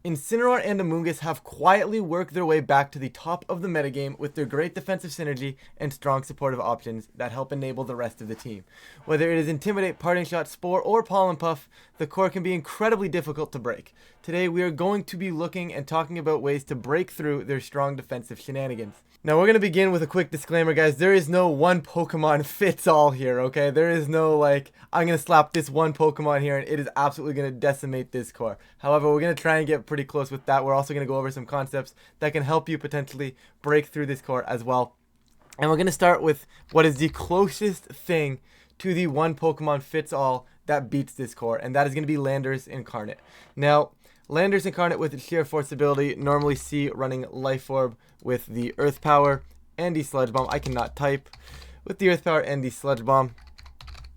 Incineroar and Amoonguss have quietly worked their way back to the top of the metagame with their great defensive synergy and strong supportive options that help enable the rest of the team. Whether it is Intimidate, Parting Shot, Spore, or Pollen Puff, the core can be incredibly difficult to break. Today we are going to be looking and talking about ways to break through their strong defensive shenanigans. Now we're going to begin with a quick disclaimer, guys. There is no one Pokemon fits all here, okay? There is no like, I'm going to slap this one Pokemon here and it is absolutely going to decimate this core. However, we're going to try and get pretty close with that. We're also going to go over some concepts that can help you potentially break through this core as well. And we're going to start with what is the closest thing to the one Pokemon fits all that beats this core, and that is going to be Landorus Incarnate. Now, Landorus Incarnate with its sheer force ability, normally see running Life Orb with the Earth Power and the Sludge Bomb. I cannot type with the Earth Power and the Sludge Bomb,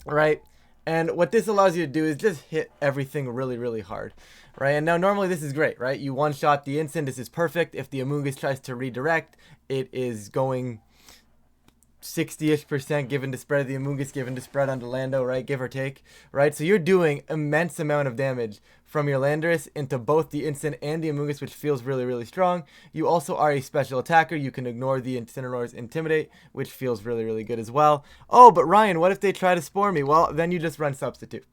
right? And what this allows you to do is just hit everything really, really hard, right? And now normally this is great, right? You one-shot the Incin, this is perfect. If the Amoonguss tries to redirect, it is going 60-ish% given to spread the Amoonguss, given to spread onto Lando, right? Give or take, right? So you're doing immense amount of damage from your Landorus into both the Incin and the Amoonguss, which feels really, really strong. You also are a special attacker. You can ignore the Incineroar's Intimidate, which feels really, really good as well. Oh, but Ryan, what if they try to Spore me? Well, then you just run Substitute,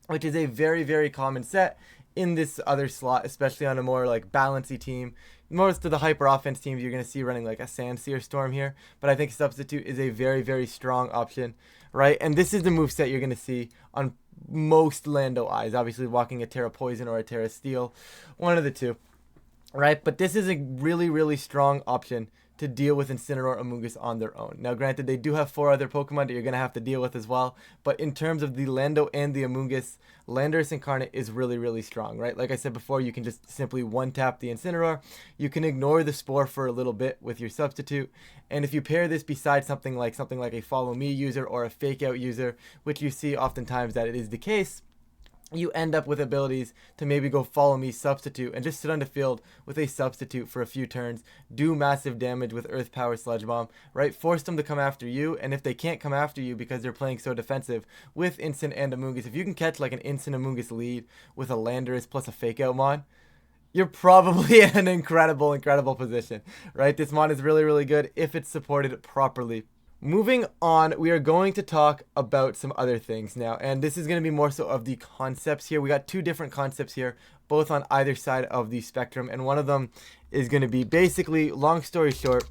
which is a very, very common set in this other slot, especially on a more like balancy team. Most of the hyper offense teams you're going to see running like a Sandseer Storm here, but I think Substitute is a very, very strong option, right? And this is the moveset you're going to see on most Lando eyes. Obviously walking a Terra Poison or a Terra Steel, one of the two, right? But this is a really, really strong option to deal with Incineroar Amoonguss on their own. Now granted, they do have 4 other Pokemon that you're going to have to deal with as well, but in terms of the Lando and the Amoonguss, Landorus Incarnate is really, really strong, right? Like I said before, you can just simply one-tap the Incineroar, you can ignore the Spore for a little bit with your Substitute, and if you pair this beside something like a Follow Me user or a Fake Out user, which you see oftentimes that it is the case, you end up with abilities to maybe go Follow Me, Substitute, and just sit on the field with a Substitute for a few turns, do massive damage with Earth Power Sludge Bomb, right? Force them to come after you, and if they can't come after you because they're playing so defensive with Incin and Amoonguss, if you can catch like an Incin Amoonguss lead with a Landorus plus a Fake Out Mon, you're probably in an incredible, incredible position, right? This Mon is really, really good if it's supported properly. Moving on, we are going to talk about some other things now, and this is going to be more so of the concepts here. We got 2 different concepts here, both on either side of the spectrum, and one of them is going to be basically, long story short,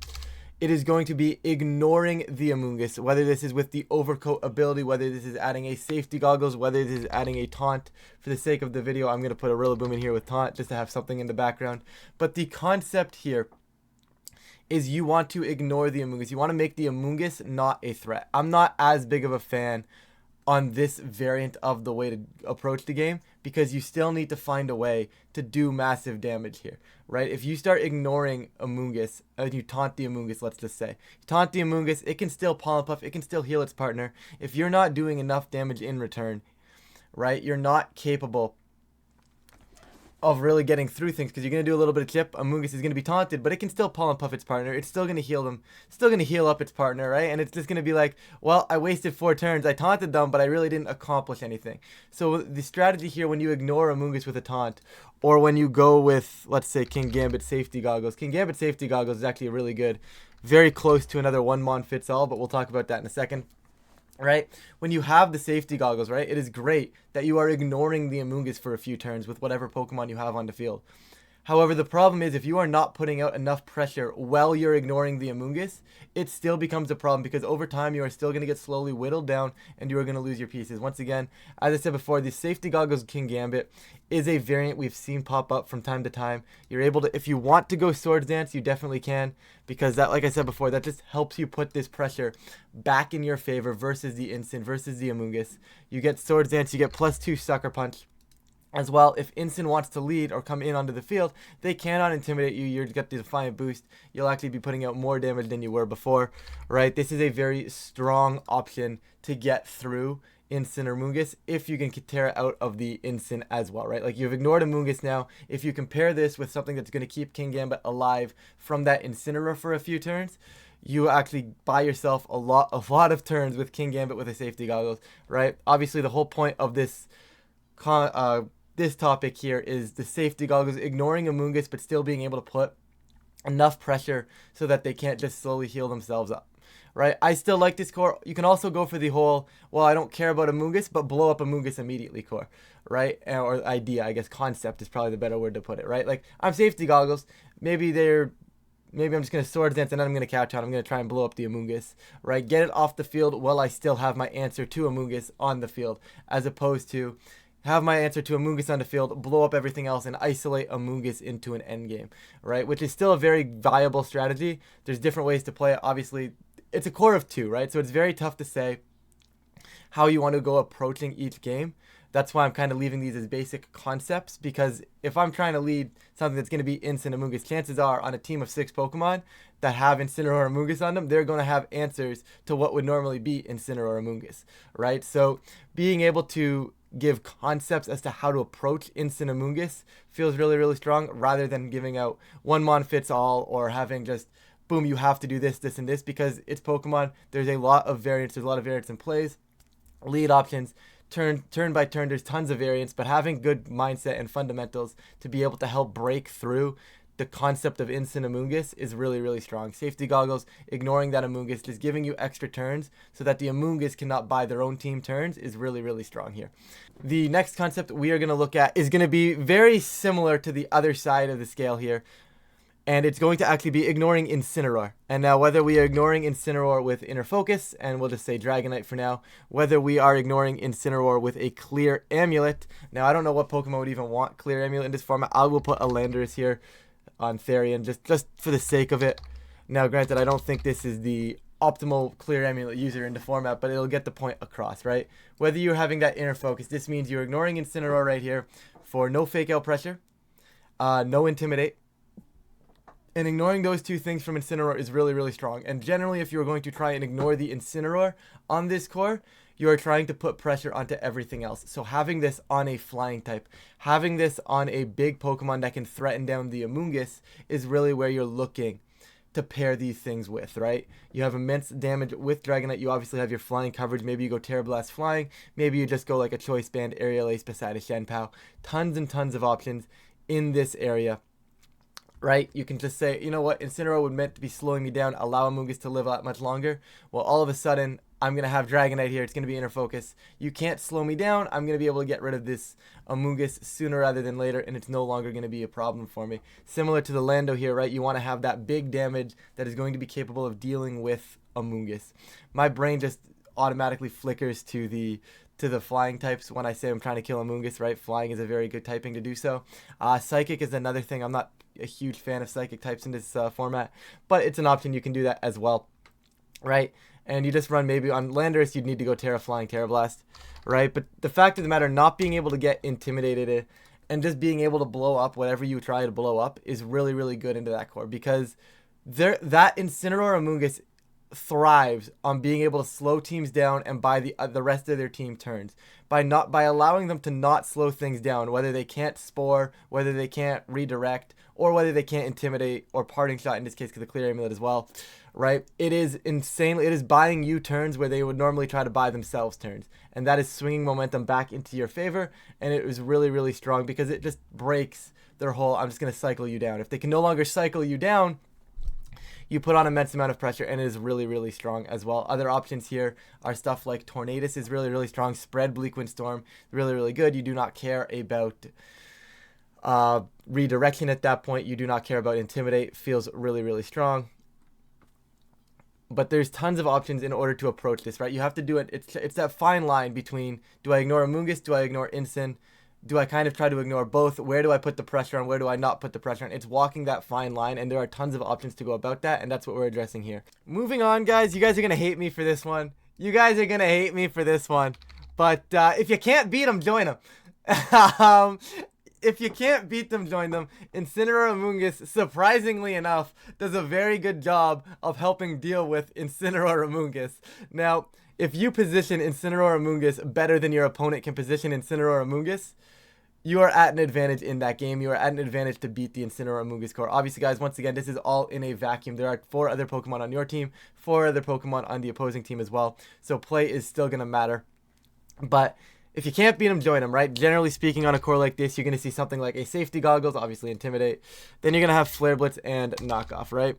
it is going to be ignoring the Amoonguss, whether this is with the Overcoat ability, whether this is adding a Safety Goggles, whether this is adding a Taunt. For the sake of the video, I'm going to put a Rillaboom in here with Taunt just to have something in the background, but the concept here is you want to ignore the Amoonguss. You want to make the Amoonguss not a threat. I'm not as big of a fan on this variant of the way to approach the game because you still need to find a way to do massive damage here, right? If you start ignoring Amoonguss and you taunt the Amoonguss, let's just say, you taunt the Amoonguss, it can still Pollen Puff, it can still heal its partner. If you're not doing enough damage in return, right, you're not capable of really getting through things because you're going to do a little bit of chip. Amoonguss is going to be taunted, but it can still Pollen Puff its partner. It's still going to heal them, still going to heal up its partner, right? And it's just going to be like, well, I wasted 4 turns. I taunted them, but I really didn't accomplish anything. So the strategy here when you ignore Amoonguss with a taunt, or when you go with, let's say, King Gambit Safety Goggles. King Gambit Safety Goggles is actually a really good, very close to another one Mon fits all, but we'll talk about that in a second. Right? When you have the Safety Goggles, right, it is great that you are ignoring the Amoonguss for a few turns with whatever Pokemon you have on the field. However, the problem is if you are not putting out enough pressure while you're ignoring the Amoonguss, it still becomes a problem because over time you are still going to get slowly whittled down and you are going to lose your pieces. Once again, as I said before, the Safety Goggles King Gambit is a variant we've seen pop up from time to time. You're able to, if you want to go Swords Dance, you definitely can, because that, like I said before, that just helps you put this pressure back in your favor versus the Incin, versus the Amoonguss. You get Swords Dance, you get +2 Sucker Punch. As well, if Incin wants to lead or come in onto the field, they cannot intimidate you. You've got the Defiant Boost. You'll actually be putting out more damage than you were before, right? This is a very strong option to get through Incin or Amoonguss if you can Terra out of the Incin as well, right? Like you've ignored Amoonguss now. If you compare this with something that's going to keep King Gambit alive from that Incineroar for a few turns, you actually buy yourself a lot of turns with King Gambit with a Safety Goggles, right? Obviously, the whole point of this this topic here is the safety goggles, ignoring Amoonguss, but still being able to put enough pressure so that they can't just slowly heal themselves up. Right? I still like this core. You can also go for the whole, well, I don't care about Amoonguss, but blow up Amoonguss immediately core, right? Or idea, I guess, concept is probably the better word to put it, right? Like, I'm safety goggles. Maybe I'm just going to Swords Dance and then I'm going to couch out. I'm going to try and blow up the Amoonguss, right? Get it off the field while I still have my answer to Amoonguss on the field, as opposed to have my answer to Amoonguss on the field, blow up everything else, and isolate Amoonguss into an endgame, right? Which is still a very viable strategy. There's different ways to play it. Obviously, it's a core of 2, right? So it's very tough to say how you want to go approaching each game. That's why I'm kind of leaving these as basic concepts, because if I'm trying to lead something that's going to be Incin Amoonguss, chances are on a team of 6 Pokemon that have Incineroar Amoonguss on them, they're going to have answers to what would normally be Incineroar Amoonguss, right? So being able to give concepts as to how to approach Incin Amoonguss feels really, really strong, rather than giving out one mon fits all or having just boom, you have to do this, this, and this, because it's Pokemon. There's a lot of variants. There's a lot of variants in plays, lead options, turn by turn. There's tons of variants, but having good mindset and fundamentals to be able to help break through the concept of Incin Amoonguss is really, really strong. Safety goggles, ignoring that Amoonguss, just giving you extra turns so that the Amoonguss cannot buy their own team turns is really, really strong here. The next concept we are going to look at is going to be very similar to the other side of the scale here. And it's going to actually be ignoring Incineroar. And now whether we are ignoring Incineroar with Inner Focus, and we'll just say Dragonite for now, whether we are ignoring Incineroar with a Clear Amulet. Now I don't know what Pokemon would even want Clear Amulet in this format. I will put a Landorus here on Therian just for the sake of it. Now granted, I don't think this is the optimal Clear Amulet user in the format, but it'll get the point across, right? Whether you're having that Inner Focus, this means you're ignoring Incineroar right here for no Fake Out Pressure, no Intimidate. And ignoring those 2 things from Incineroar is really, really strong. And generally, if you're going to try and ignore the Incineroar on this core, you are trying to put pressure onto everything else. So having this on a flying type, having this on a big Pokemon that can threaten down the Amoonguss is really where you're looking to pair these things with, right? You have immense damage with Dragonite. You obviously have your flying coverage. Maybe you go Terra Blast flying. Maybe you just go like a Choice Band, Aerial Ace beside a Shenpao. Tons and tons of options in this area. Right? You can just say, you know what, Incineroar would meant to be slowing me down, allow Amoonguss to live a lot much longer. Well, all of a sudden, I'm going to have Dragonite here. It's going to be Inner Focus. You can't slow me down. I'm going to be able to get rid of this Amoonguss sooner rather than later, and it's no longer going to be a problem for me. Similar to the Lando here, right? You want to have that big damage that is going to be capable of dealing with Amoonguss. My brain just automatically flickers to the flying types when I say I'm trying to kill Amoonguss, right? Flying is a very good typing to do so. Psychic is another thing. I'm not a huge fan of psychic types in this format, but it's an option. You can do that as well, right? And you just run, maybe on Landorus you'd need to go Terra Flying, Terra Blast, right? But the fact of the matter, not being able to get intimidated and just being able to blow up whatever you try to blow up is really, really good into that core, because that Incineroar Amoonguss thrives on being able to slow teams down and buy the rest of their team turns by allowing them to not slow things down, whether they can't Spore, whether they can't redirect, or whether they can't Intimidate or Parting Shot, in this case because the Clear Amulet as well, right? It is insanely, it is buying you turns where they would normally try to buy themselves turns, and that is swinging momentum back into your favor. And it was really, really strong because it just breaks their whole, I'm just going to cycle you down. If they can no longer cycle you down, you put on immense amount of pressure, and it is really, really strong as well. Other options here are stuff like Tornadus is really, really strong. Spread, Bleak Wind Storm, really, really good. You do not care about redirection at that point. You do not care about Intimidate. Feels really, really strong. But there's tons of options in order to approach this, right? You have to do it. It's that fine line between, do I ignore Amoonguss? Do I ignore Incin? Do I kind of try to ignore both? Where do I put the pressure on? Where do I not put the pressure on? It's walking that fine line, and there are tons of options to go about that, and that's what we're addressing here. Moving on, guys. You guys are going to hate me for this one. You guys are going to hate me for this one. But if you can't beat them, join them. If you can't beat them, join them. Incineroar Amoonguss, surprisingly enough, does a very good job of helping deal with Incineroar Amoonguss. Now, if you position Incineroar Amoonguss better than your opponent can position Incineroar Amoonguss, you are at an advantage in that game. You are at an advantage to beat the Incineroar Amoonguss core. Obviously, guys, once again, this is all in a vacuum. There are 4 other Pokemon on your team, 4 other Pokemon on the opposing team as well. So play is still going to matter. But if you can't beat them, join them, right? Generally speaking, on a core like this, you're going to see something like a Safety Goggles, obviously Intimidate. Then you're going to have Flare Blitz and Knockoff, right?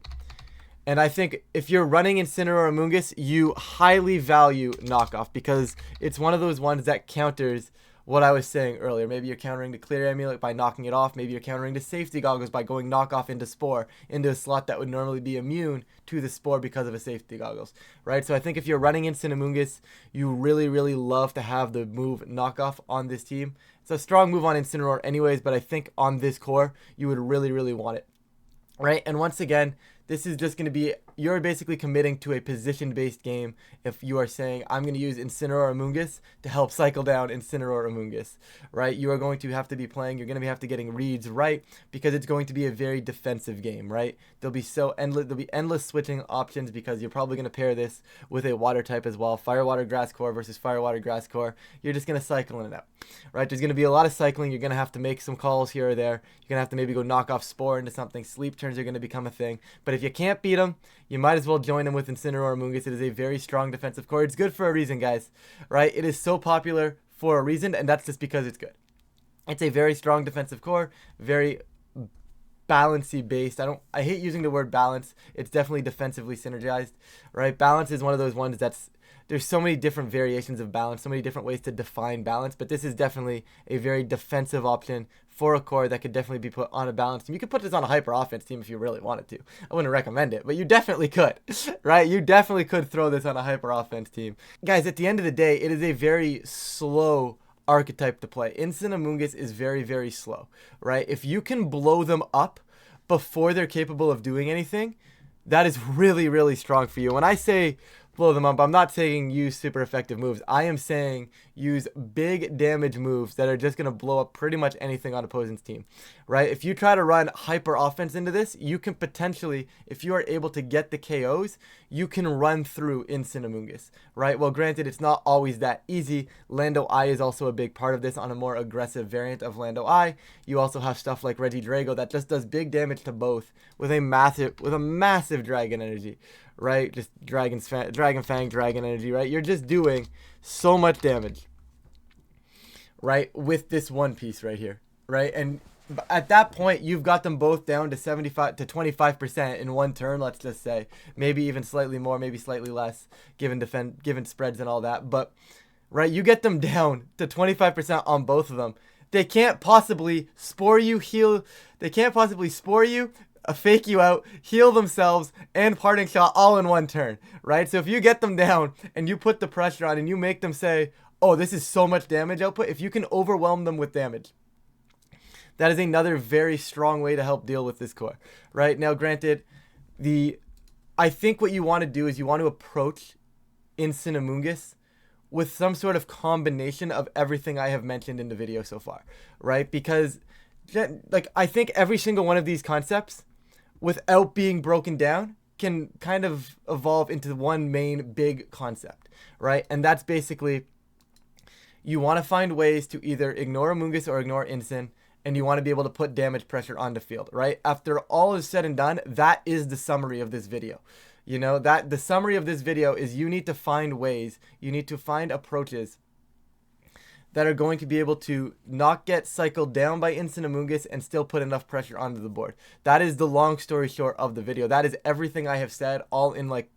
And I think if you're running Incineroar Amoonguss, you highly value Knockoff because it's one of those ones that counters what I was saying earlier. Maybe you're countering the Clear Amulet by knocking it off. Maybe you're countering the Safety Goggles by going Knockoff into Spore, into a slot that would normally be immune to the Spore because of a Safety Goggles, right? So I think if you're running Amoonguss, you really, really love to have the move Knockoff on this team. It's a strong move on Incineroar anyways, but I think on this core, you would really, really want it, right? And once again, this is just going to be, you're basically committing to a position-based game if you are saying, I'm going to use Incineroar Amoonguss to help cycle down Incineroar Amoonguss, right? You are going to have to be playing, you're going to have to getting reads right because it's going to be a very defensive game, right? There'll be endless switching options because you're probably going to pair this with a water type as well. Fire, water, grass core versus fire, water, grass core. You're just going to cycle in and out, right? There's going to be a lot of cycling. You're going to have to make some calls here or there. You're going to have to maybe go knock off Spore into something. Sleep turns are going to become a thing. But if you can't beat them, you might as well join them with Incineroar Amoonguss. It is a very strong defensive core. It's good for a reason, guys, right? It is so popular for a reason, and that's just because it's good. It's a very strong defensive core, very balancy based. I hate using the word balance. It's definitely defensively synergized, right? Balance is one of those ones there's so many different variations of balance, so many different ways to define balance, but this is definitely a very defensive option for a core that could definitely be put on a balance team. You could put this on a hyper offense team if you really wanted to. I wouldn't recommend it, but you definitely could, right? You definitely could throw this on a hyper offense team. Guys, at the end of the day, it is a very slow archetype to play. Amoonguss is very, very slow, right? If you can blow them up before they're capable of doing anything, that is really, really strong for you. When I say blow them up, I'm not saying use super effective moves. I am saying use big damage moves that are just going to blow up pretty much anything on opponent's team, right? If you try to run hyper offense into this, you can potentially, if you are able to get the KOs, you can run through Amoonguss, right? Well, granted, it's not always that easy. Lando Eye is also a big part of this on a more aggressive variant of Lando Eye. You also have stuff like Regidrago that just does big damage to both with a massive dragon energy, right? Just Dragon Fang, Dragon Energy, right? You're just doing so much damage, right? With this one piece right here, right? And at that point, you've got them both down to 75 to 25% in one turn, let's just say. Maybe even slightly more, maybe slightly less, given spreads and all that. But, right, you get them down to 25% on both of them. They can't possibly spore you, fake you out, heal themselves, and parting shot all in one turn, right? So if you get them down and you put the pressure on and you make them say, oh, this is so much damage output, if you can overwhelm them with damage, that is another very strong way to help deal with this core, right? Now, granted, I think what you want to do is you want to approach Amoonguss with some sort of combination of everything I have mentioned in the video so far, right? Because, like, I think every single one of these concepts, without being broken down, can kind of evolve into one main big concept, right? And that's basically, you want to find ways to either ignore Amoonguss or ignore Incin, and you want to be able to put damage pressure on the field, right? After all is said and done, that is the summary of this video. You know, that the summary of this video is you need to find ways, you need to find approaches that are going to be able to not get cycled down by Amoonguss and still put enough pressure onto the board. That is the long story short of the video. That is everything I have said, all in like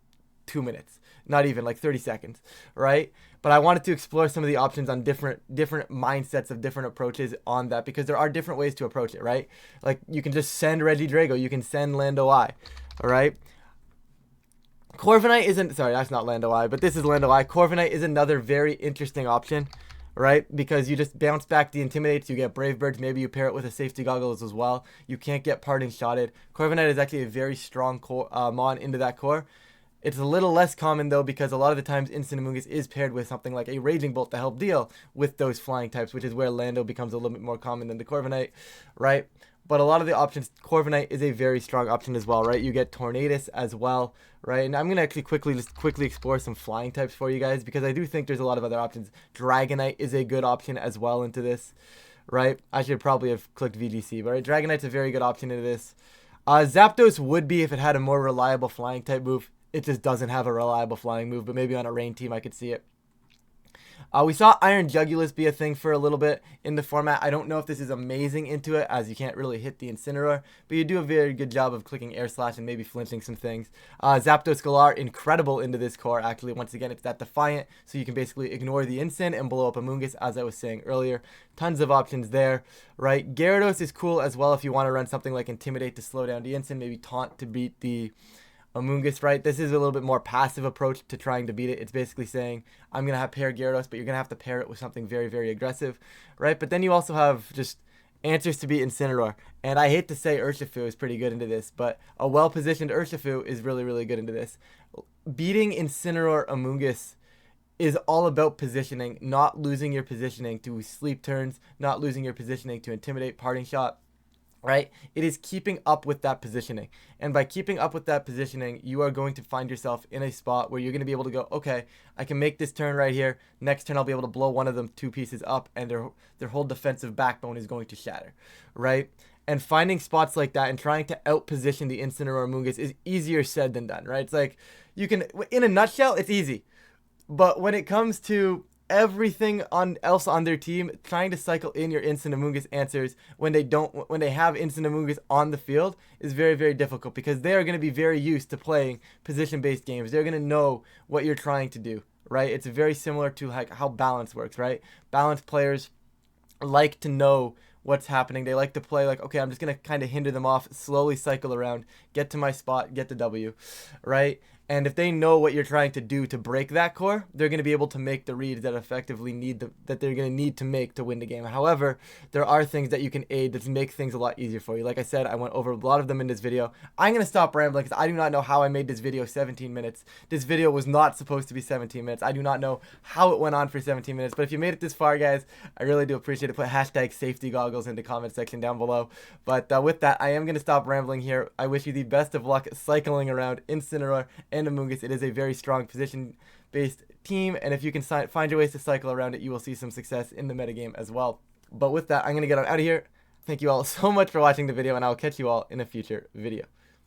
2 minutes. Not even, like 30 seconds, right? But I wanted to explore some of the options on different mindsets of different approaches on that, because there are different ways to approach it, right? Like, you can just send Regidrago, you can send Lando Eye, all right? Corviknight isn't, sorry, that's not Lando Eye, but this is Lando Eye. Corviknight is another very interesting option, right? Because you just bounce back the Intimidates, you get Brave Birds, maybe you pair it with a Safety Goggles as well. You can't get Parting Shotted. Corviknight is actually a very strong core, mon into that core. It's a little less common, though, because a lot of the times Amoonguss is paired with something like a Raging Bolt to help deal with those flying types, which is where Lando becomes a little bit more common than the Corviknight, right? But a lot of the options, Corviknight is a very strong option as well, right? You get Tornadus as well, right? And I'm going to actually quickly explore some flying types for you guys, because I do think there's a lot of other options. Dragonite is a good option as well into this, right? I should probably have clicked VGC, but right? Dragonite's a very good option into this. Zapdos would be if it had a more reliable flying type move. It just doesn't have a reliable flying move, but maybe on a rain team I could see it. We saw Iron Jugulus be a thing for a little bit in the format. I don't know if this is amazing into it, as you can't really hit the Incineroar, but you do a very good job of clicking Air Slash and maybe flinching some things. Zapdos Galar, incredible into this core, actually. Once again, it's that Defiant, so you can basically ignore the Incin and blow up Amoonguss, as I was saying earlier. Tons of options there, right? Gyarados is cool as well if you want to run something like Intimidate to slow down the Incin, maybe Taunt to beat the Amoonguss, right? This is a little bit more passive approach to trying to beat it. It's basically saying, I'm going to have pair Gyarados, but you're going to have to pair it with something very, very aggressive, right? But then you also have just answers to beat Incineroar. And I hate to say Urshifu is pretty good into this, but a well-positioned Urshifu is really, really good into this. Beating Incineroar Amoonguss is all about positioning, not losing your positioning to sleep turns, not losing your positioning to intimidate, parting shot, right? It is keeping up with that positioning. And by keeping up with that positioning, you are going to find yourself in a spot where you're going to be able to go, okay, I can make this turn right here. Next turn, I'll be able to blow one of them 2 pieces up, and their whole defensive backbone is going to shatter, right? And finding spots like that and trying to out-position the Incineroar Amoonguss is easier said than done, right? It's like, you can, in a nutshell, it's easy. But when it comes to everything else on their team, trying to cycle in your Instant Amoonguss answers when they have Instant Amoonguss on the field is very, very difficult, because they are going to be very used to playing position-based games. They're going to know what you're trying to do, right? It's very similar to like how balance works, right? Balanced players like to know what's happening. They like to play like, okay, I'm just going to kind of hinder them off, slowly cycle around, get to my spot, get the W, right? And if they know what you're trying to do to break that core, they're going to be able to make the reads that effectively that they're going to need to make to win the game. However, there are things that you can aid that make things a lot easier for you. Like I said, I went over a lot of them in this video. I'm going to stop rambling because I do not know how I made this video 17 minutes. This video was not supposed to be 17 minutes. I do not know how it went on for 17 minutes. But if you made it this far, guys, I really do appreciate it. Put hashtag safety goggles in the comment section down below. But with that, I am going to stop rambling here. I wish you the best of luck cycling around Incineroar and Amoonguss. It is a very strong position-based team, and if you can find your ways to cycle around it, you will see some success in the metagame as well. But with that, I'm going to get out of here. Thank you all so much for watching the video, and I will catch you all in a future video.